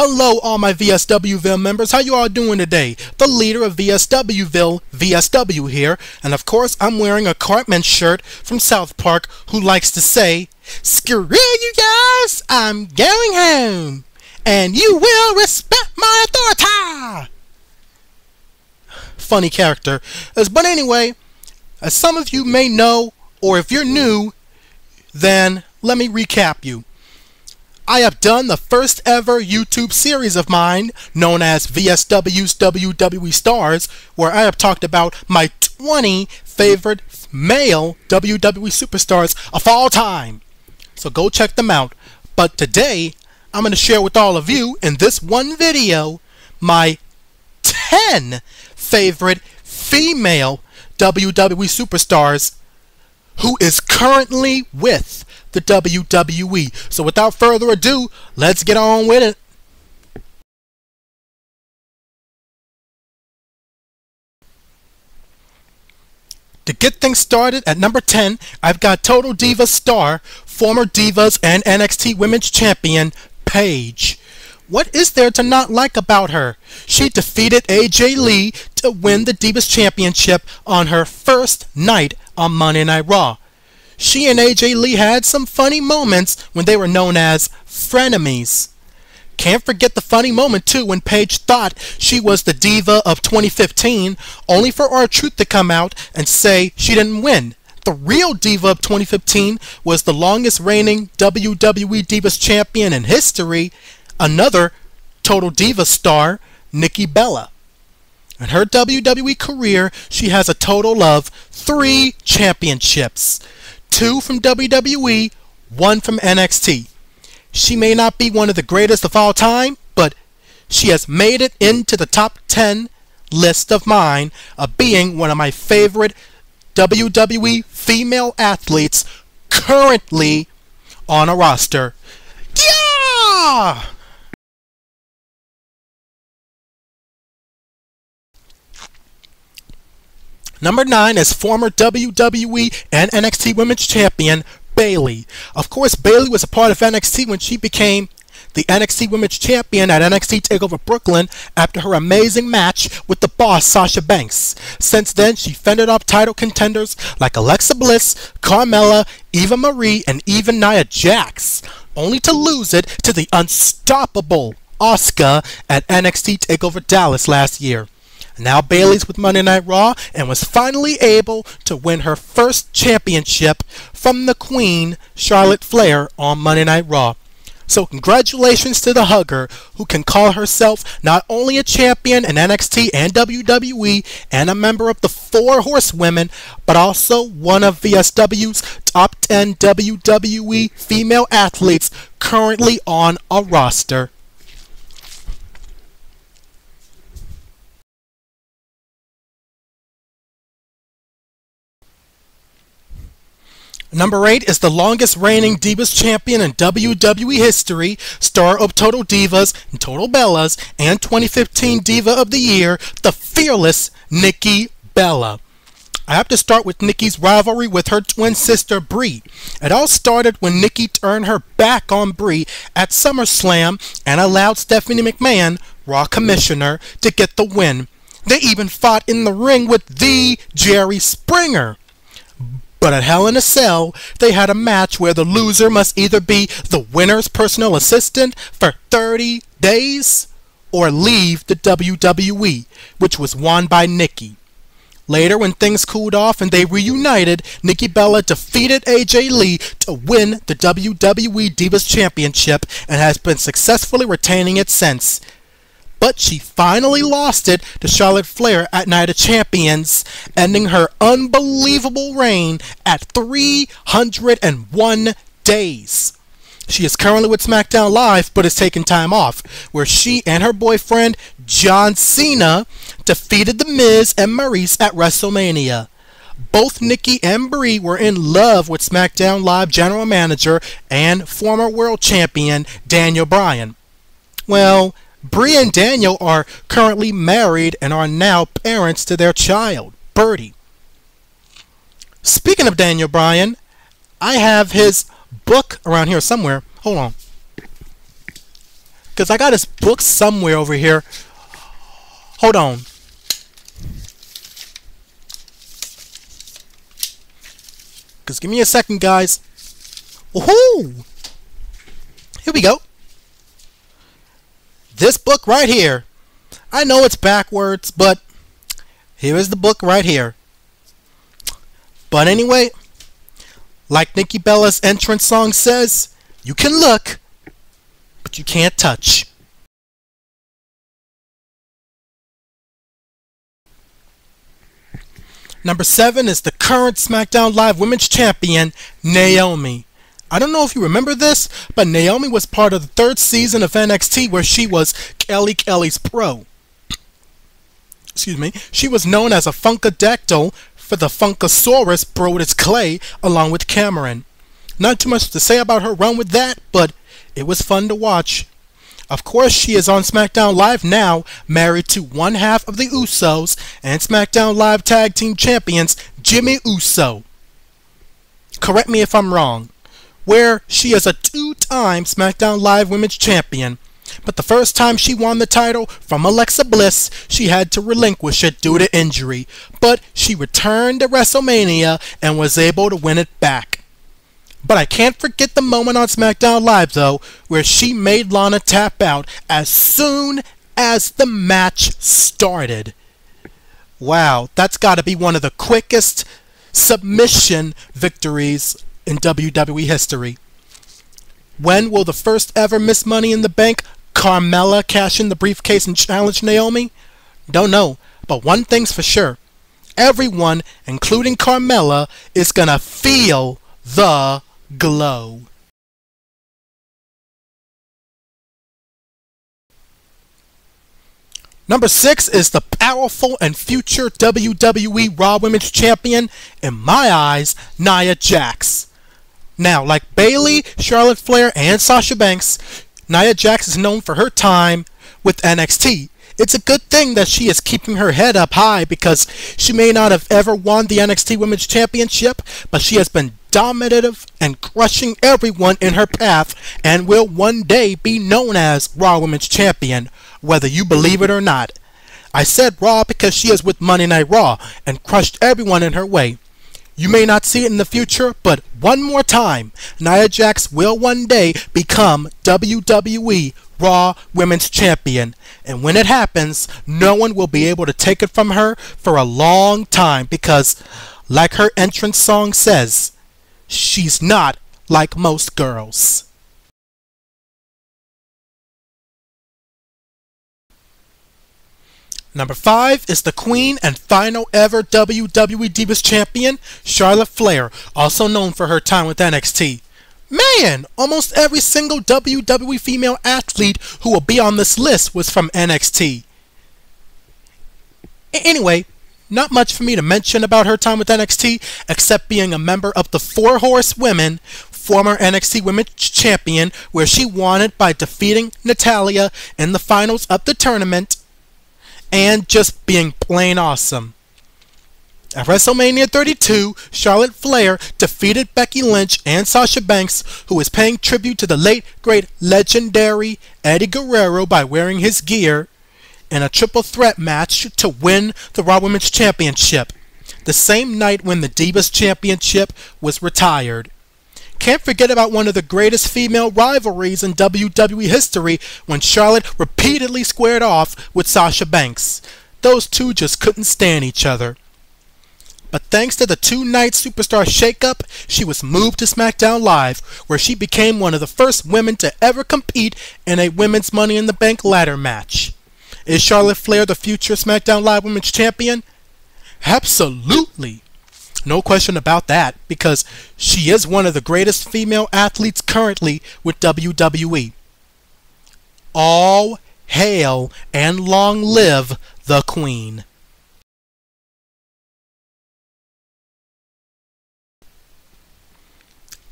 Hello all my VSW'Ville members, how you all doing today? The leader of VSW'Ville, VSW here, and of course I'm wearing a Cartman shirt from South Park who likes to say, "Screw you guys, I'm going home, and you will respect my authority." Funny character. But anyway, as some of you may know, or if you're new, then let me recap you. I have done the first ever YouTube series of mine known as VSW's WWE Stars, where I have talked about my 20 favorite male WWE superstars of all time. So go check them out. But today, I'm going to share with all of you in this one video my 10 favorite female WWE superstars who is currently with the WWE. So without further ado, let's get on with it. To get things started, at number 10, I've got Total Divas star, former Divas and NXT Women's Champion, Paige. What is there to not like about her? She defeated AJ Lee to win the Divas Championship on her first night on Monday Night Raw. She and AJ Lee had some funny moments when they were known as frenemies. Can't forget the funny moment too when Paige thought she was the Diva of 2015, only for R-Truth to come out and say she didn't win. The real Diva of 2015 was the longest reigning WWE Divas Champion in history, another Total Divas star, Nikki Bella. In her WWE career, she has a total of 3 championships. 2 from WWE, 1 from NXT. She may not be one of the greatest of all time, but she has made it into the top 10 list of mine of being one of my favorite WWE female athletes currently on a roster. Yeah! Number 9 is former WWE and NXT Women's Champion, Bayley. Of course, Bayley was a part of NXT when she became the NXT Women's Champion at NXT TakeOver Brooklyn after her amazing match with the boss, Sasha Banks. Since then, she fended off title contenders like Alexa Bliss, Carmella, Eva Marie, and even Nia Jax, only to lose it to the unstoppable Asuka at NXT TakeOver Dallas last year. Now Bayley's with Monday Night Raw and was finally able to win her first championship from the Queen, Charlotte Flair, on Monday Night Raw. So congratulations to the hugger, who can call herself not only a champion in NXT and WWE and a member of the 4 Horsewomen, but also one of VSW's top 10 WWE female athletes currently on a roster. Number 8 is the longest reigning Divas Champion in WWE history, star of Total Divas and Total Bellas, and 2015 Diva of the Year, the fearless Nikki Bella. I have to start with Nikki's rivalry with her twin sister Brie. It all started when Nikki turned her back on Brie at SummerSlam and allowed Stephanie McMahon, Raw Commissioner, to get the win. They even fought in the ring with the Jerry Springer. But at Hell in a Cell, they had a match where the loser must either be the winner's personal assistant for 30 days or leave the WWE, which was won by Nikki. Later, when things cooled off and they reunited, Nikki Bella defeated AJ Lee to win the WWE Divas Championship and has been successfully retaining it since. But she finally lost it to Charlotte Flair at Night of Champions, ending her unbelievable reign at 301 days. She is currently with SmackDown Live, but is taking time off, where she and her boyfriend, John Cena, defeated The Miz and Maurice at WrestleMania. Both Nikki and Brie were in love with SmackDown Live General Manager and former World Champion Daniel Bryan. Well, Brie and Daniel are currently married and are now parents to their child, Birdie. Speaking of Daniel Bryan, I have his book around here somewhere. Hold on. Because I got his book book somewhere over here. Hold on. Just give me a second, guys. Woohoo! Here we go. This book right here. I know it's backwards, but here is the book right here. But anyway, like Nikki Bella's entrance song says, you can look, but you can't touch. Number 7 is the current SmackDown Live Women's Champion, Naomi. I don't know if you remember this, but Naomi was part of the 3rd season of NXT where she was Kelly's pro. Excuse me. She was known as a Funkadactyl for the Funkasaurus Brodus Clay along with Cameron. Not too much to say about her run with that, but it was fun to watch. Of course, she is on SmackDown Live now, married to one half of the Usos and SmackDown Live Tag Team Champions, Jimmy Uso. Correct me if I'm wrong. Where she is a 2-time SmackDown Live Women's Champion. But the first time she won the title from Alexa Bliss, she had to relinquish it due to injury. But she returned to WrestleMania and was able to win it back. But I can't forget the moment on SmackDown Live, though, where she made Lana tap out as soon as the match started. Wow, that's got to be one of the quickest submission victories in WWE history. When will the first ever Miss Money in the Bank, Carmella, cash in the briefcase and challenge Naomi? Don't know, but one thing's for sure. Everyone, including Carmella, is gonna feel the glow. Number 6 is the powerful and future WWE Raw Women's Champion, in my eyes, Nia Jax. Now, like Bayley, Charlotte Flair, and Sasha Banks, Nia Jax is known for her time with NXT. It's a good thing that she is keeping her head up high because she may not have ever won the NXT Women's Championship, but she has been dominative and crushing everyone in her path and will one day be known as Raw Women's Champion, whether you believe it or not. I said Raw because she is with Monday Night Raw and crushed everyone in her way. You may not see it in the future, but one more time, Nia Jax will one day become WWE Raw Women's Champion. And when it happens, no one will be able to take it from her for a long time because, like her entrance song says, she's not like most girls. Number 5 is the Queen and final ever WWE Divas Champion, Charlotte Flair, also known for her time with NXT. Man, almost every single WWE female athlete who will be on this list was from NXT. Anyway, not much for me to mention about her time with NXT, except being a member of the 4 Horsewomen, former NXT Women's Champion, where she won it by defeating Natalya in the finals of the tournament, and just being plain awesome. At WrestleMania 32, Charlotte Flair defeated Becky Lynch and Sasha Banks, who was paying tribute to the late, great, legendary Eddie Guerrero by wearing his gear, in a triple threat match to win the Raw Women's Championship, the same night when the Divas Championship was retired. Can't forget about one of the greatest female rivalries in WWE history when Charlotte repeatedly squared off with Sasha Banks. Those two just couldn't stand each other. But thanks to the 2-night Superstar shakeup, she was moved to SmackDown Live, where she became one of the first women to ever compete in a Women's Money in the Bank ladder match. Is Charlotte Flair the future SmackDown Live Women's Champion? Absolutely. No question about that, because she is one of the greatest female athletes currently with WWE. All hail and long live the Queen.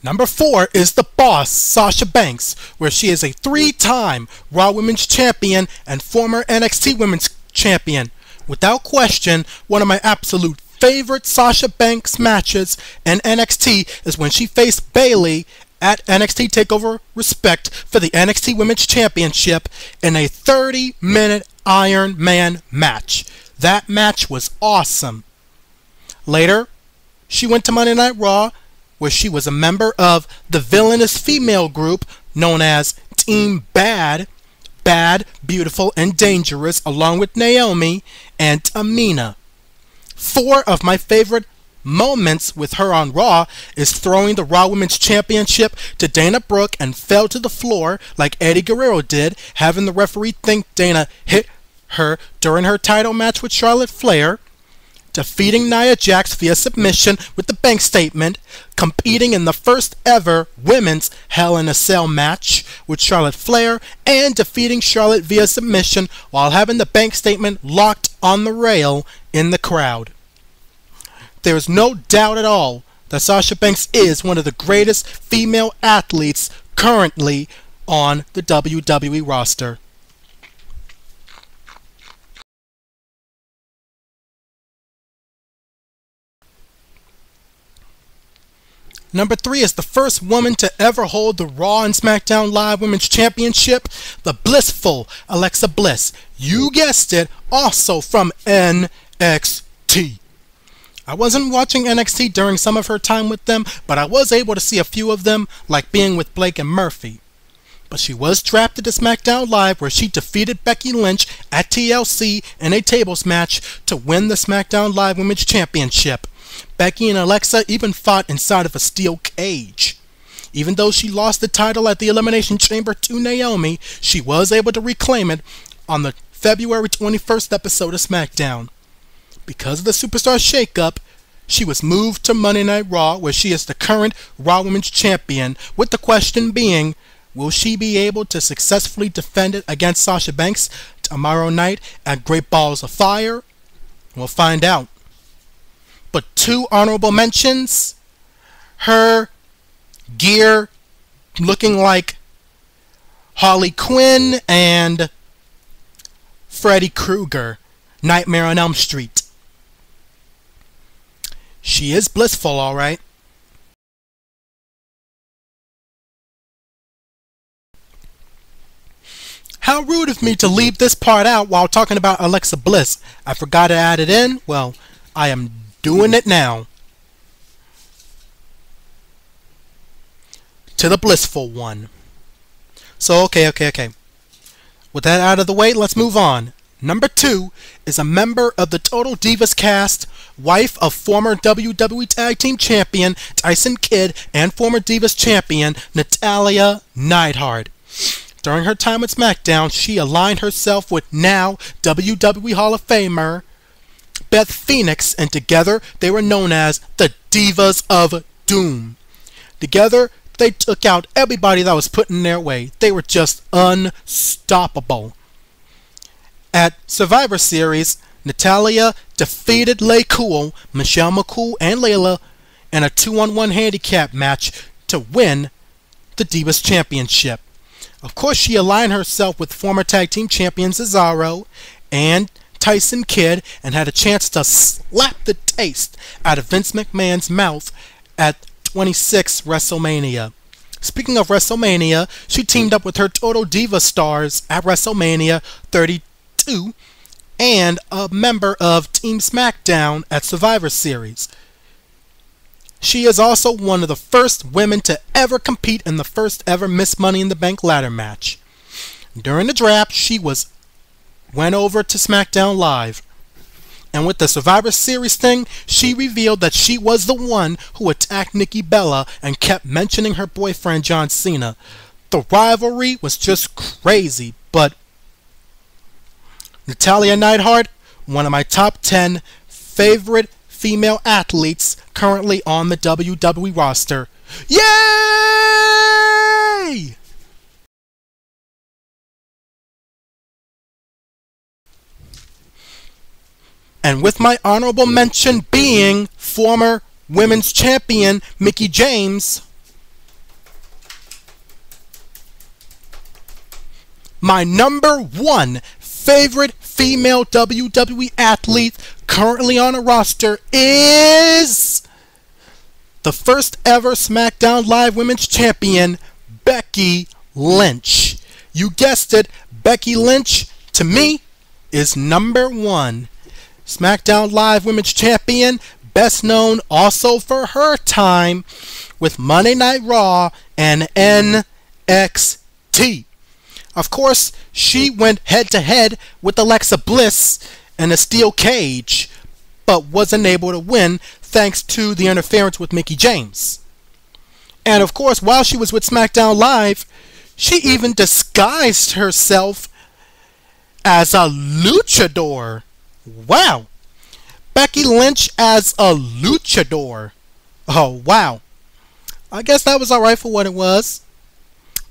Number 4 is the Boss, Sasha Banks, where she is a 3-time Raw Women's Champion and former NXT Women's Champion. Without question, one of my absolute favorite Sasha Banks matches in NXT is when she faced Bayley at NXT TakeOver Respect for the NXT Women's Championship in a 30-minute Iron Man match. That match was awesome. Later, she went to Monday Night Raw, where she was a member of the villainous female group known as Team Bad, Bad, Beautiful, and Dangerous, along with Naomi and Tamina. 4 of my favorite moments with her on Raw is throwing the Raw Women's Championship to Dana Brooke and fell to the floor like Eddie Guerrero did, having the referee think Dana hit her during her title match with Charlotte Flair, defeating Nia Jax via submission with the bank statement, competing in the first ever women's Hell in a Cell match with Charlotte Flair, and defeating Charlotte via submission while having the bank statement locked on the rail in the crowd. There is no doubt at all that Sasha Banks is one of the greatest female athletes currently on the WWE roster. Number 3 is the first woman to ever hold the Raw and SmackDown Live Women's Championship, the blissful Alexa Bliss. You guessed it, also from NXT. I wasn't watching NXT during some of her time with them, but I was able to see a few of them, like being with Blake and Murphy. But she was drafted to SmackDown Live, where she defeated Becky Lynch at TLC in a tables match to win the SmackDown Live Women's Championship. Becky and Alexa even fought inside of a steel cage. Even though she lost the title at the Elimination Chamber to Naomi, she was able to reclaim it on the February 21st episode of SmackDown. Because of the Superstar shakeup, she was moved to Monday Night Raw, where she is the current Raw Women's Champion, with the question being, will she be able to successfully defend it against Sasha Banks tomorrow night at Great Balls of Fire? We'll find out. But 2 honorable mentions: her gear looking like Harley Quinn and Freddy Krueger, Nightmare on Elm Street. She is blissful, alright. How rude of me to leave this part out while talking about Alexa Bliss. I forgot to add it in. Well, I am doing it now. To the blissful one. So, okay. With that out of the way, let's move on. Number 2 is a member of the Total Divas cast, wife of former WWE Tag Team Champion Tyson Kidd and former Divas Champion Natalya Neidhart. During her time at SmackDown, she aligned herself with now WWE Hall of Famer Beth Phoenix, and together they were known as the Divas of Doom. Together, they took out everybody that was put in their way. They were just unstoppable. At Survivor Series, Natalya defeated Lay Cool, Michelle McCool, and Layla in a 2-on-1 handicap match to win the Divas Championship. Of course, she aligned herself with former tag team champion Cesaro and Tyson Kidd, and had a chance to slap the taste out of Vince McMahon's mouth at 26 WrestleMania. Speaking of WrestleMania, she teamed up with her Total Diva stars at WrestleMania 32 and a member of Team SmackDown at Survivor Series. She is also one of the first women to ever compete in the first ever Miss Money in the Bank ladder match. During the draft, she went over to SmackDown Live, and with the Survivor Series thing, she revealed that she was the one who attacked Nikki Bella and kept mentioning her boyfriend John Cena. The rivalry was just crazy, but Natalya Neidhart, one of my top 10 favorite female athletes currently on the WWE roster. Yay! And with my honorable mention being former women's champion Mickie James, my number 1 favorite female WWE athlete currently on a roster is the first ever SmackDown Live Women's Champion, Becky Lynch. You guessed it, Becky Lynch, to me, is number one. SmackDown Live Women's Champion, best known also for her time with Monday Night Raw and NXT. Of course, she went head-to-head with Alexa Bliss in a steel cage, but wasn't able to win thanks to the interference with Mickie James. And of course, while she was with SmackDown Live, she even disguised herself as a luchador. Wow! Becky Lynch as a luchador. Oh, wow. I guess that was alright for what it was.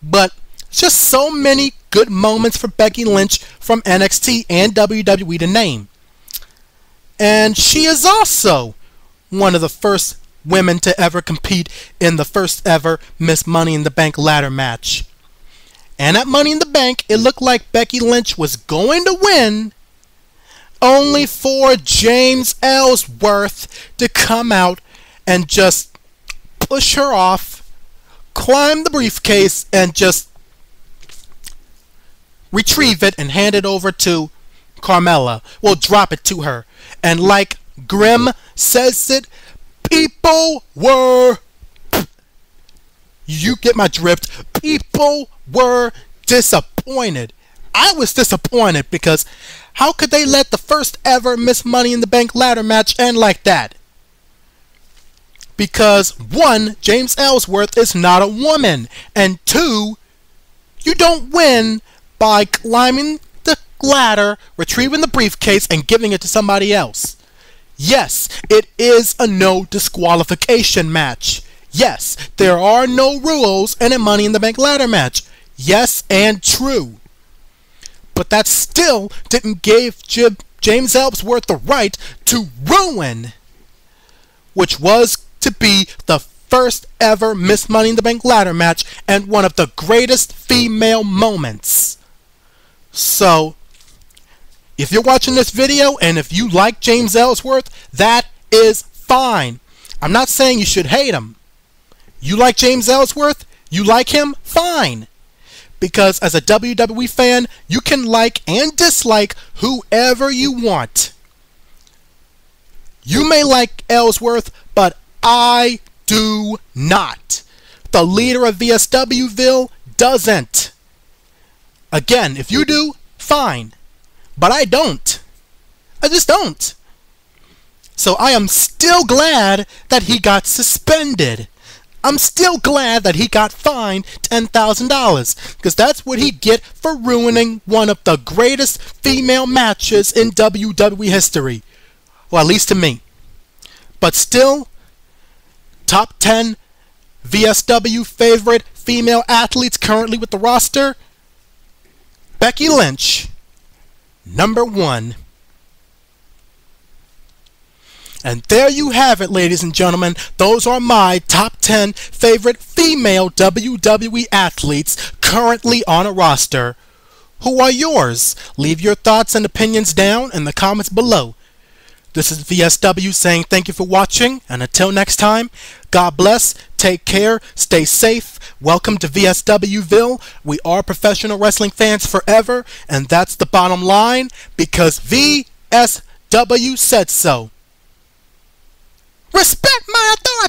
But just so many good moments for Becky Lynch from NXT and WWE to name. And she is also one of the first women to ever compete in the first ever Miss Money in the Bank ladder match. And at Money in the Bank, it looked like Becky Lynch was going to win, only for James Ellsworth to come out and just push her off, climb the briefcase, and just retrieve it and hand it over to Carmella. Well, drop it to her. And like Grimm says it, people were... You get my drift. People were disappointed. I was disappointed because how could they let the first ever Miss Money in the Bank ladder match end like that? Because one, James Ellsworth is not a woman, and two, you don't win by climbing the ladder, retrieving the briefcase, and giving it to somebody else. Yes, it is a no disqualification match. Yes, there are no rules in a Money in the Bank ladder match. Yes, and true. But that still didn't give James Ellsworth the right to ruin, which was to be the first ever Miss Money in the Bank ladder match and one of the greatest female moments. So, if you're watching this video and if you like James Ellsworth, that is fine. I'm not saying you should hate him. You like James Ellsworth? You like him? Fine. Because as a WWE fan, you can like and dislike whoever you want. You may like Ellsworth, but I do not. The leader of VSW'Sville doesn't. Again, if you do, fine. But I don't. I just don't. So I am still glad that he got suspended. I'm still glad that he got fined $10,000, because that's what he'd get for ruining one of the greatest female matches in WWE history. Well, at least to me. But still, top 10 VSW favorite female athletes currently with the roster, Becky Lynch, number 1. And there you have it, ladies and gentlemen. Those are my top 10 favorite female WWE athletes currently on a roster. Who are yours? Leave your thoughts and opinions down in the comments below. This is VSW saying thank you for watching, and until next time, God bless, take care, stay safe. Welcome to VSW'Sville. We are professional wrestling fans forever, and that's the bottom line, because VSW said so. Respect my authority!